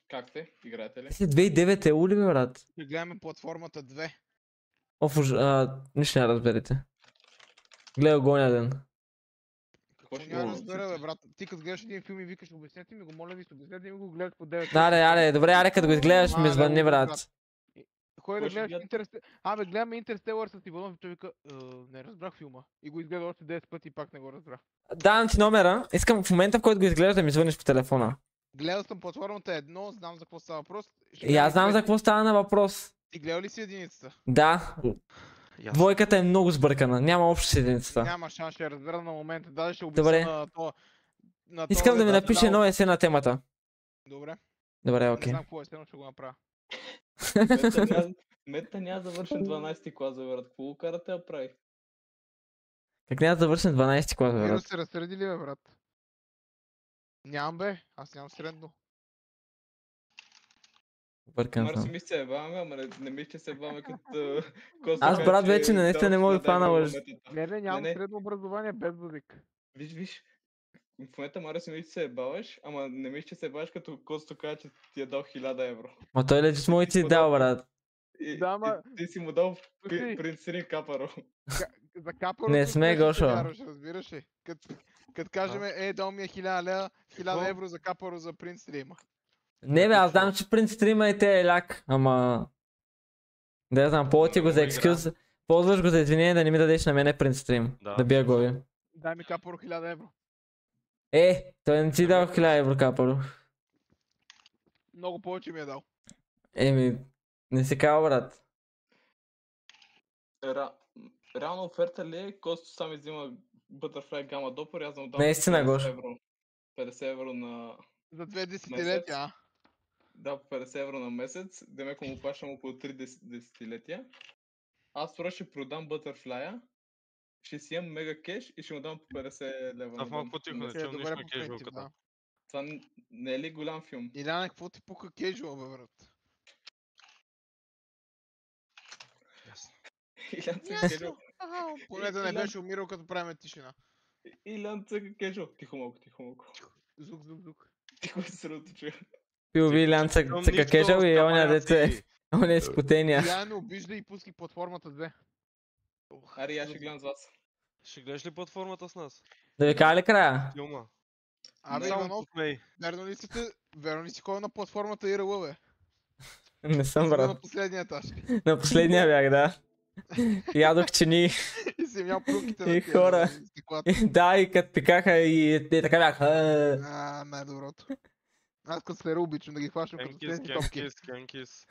Как сте? Играете ли? Си 2009 е ули, бе, брат. Ще гледаме платформата 2. Нищо не разберете. Гледа го оня ден. Какво ще няма го разбера, бе, обясните? брат? Ти като гледаш един филм и викаш, обяснете ми го, моля ви, обяснете ми го, гледаш по 9 Аре, добре, като го изгледаш ми звънни, брат. Кой да Кой ще гледаш гледа? Интерстелър? Абе, гледаме Интерстелър с Иванов и той вика, не разбрах филма. И го изгледа още 10 пъти и пак не го разбрах. Давам ти номера. Искам в момента, в който го изгледаш да ми звъниш по телефона. Гледал съм платформата 1, знам за какво става въпрос. И аз знам за какво става на въпрос. Ти гледал ли си единицата? Да. Двойката е много сбъркана. Няма общо с единицата. Няма шанс, ще я разбера на момента. Даже ще Добре. обясня на то. Искам да ми напише едно есе на темата. Добре. Добре, Не окей. знам какво е, но ще го направя. Мета няма завършен 12-ти клас, бе, брат. Какво го карате да прави? Как няма да завършен 12 клас, бе, Вие брат? се разсреди ли, бе, брат? Нямам, бе. Аз нямам средно. Бъркан Мара си съм. мисля, се ебаваме, ама не мисля, че се ебаваме като... Аз, брат, вече наистина не мога да фана лъж. Не, нямам не. средно образование без базик. Виж. В момента Марио си мисля, че се ебаваш, ама не мисля, че се ебаваш като Косто каза, че ти е дал 1000 евро. Ма той лежи му и ти дал, брат. И, Да, ама- ти си му дал Слушай. принц Рин Капаро. За капарото Не сме, успешно Гошо. ще вярваш, разбираш ли? Като кажем, дал ми е 1000 лева, 1000 евро за капаро за принц ли има. Не бе, аз знам, че принц стрима и те е ляк, ама... Да я знам, ползваш ти го за екскюз, ползваш го за извинение да не ми дадеш на мене принц стрим. Да бия глави. Дай ми капаро 1000 евро. Той не ти дал 1000 евро капаро. Много повече ми е дал. Не си казал, брат. Реално оферта ли е, Косто сам взима Butterfly Gamma Doppler, аз му дам Наистина, Гош. 50 евро на... За 2 десетилетия, а? Да, по 50 евро на месец, демеко му плащам около 3 десетилетия. Аз това ще продам Butterfly, ще си имам мега кеш и ще му дам по 50 лева. Да, малко по-тихо, не чувам нищо на принцип, кежуалката. да. Това не е ли голям филм? Иляна, какво ти пука кежуал, бе, брат? Илян цъка кежуал. Поне да не беше умирал, като правим тишина. Илян цъка кежуал. Тихо малко. Звук. Тихо се сръточи. Пилви Илян цъка кежал и оня дете. Он е спотения. Иляна, обижда и пуски платформата 2. Ари, аз ще гледам с вас. Ще гледаш ли платформата с нас? Да ви кажа ли края? Филма. Абе, Само Иванов, посмей. верно ли си кой на платформата ИРЛ, бе? Не съм, На брат. последния етаж. На последния бях, да. Ядох чини. И си мял прунките на И тия, хора. стеклата. Да, и като пикаха и така бях. Най-доброто. Аз като слера обичам да ги хващам като стенни топки. Кенкис.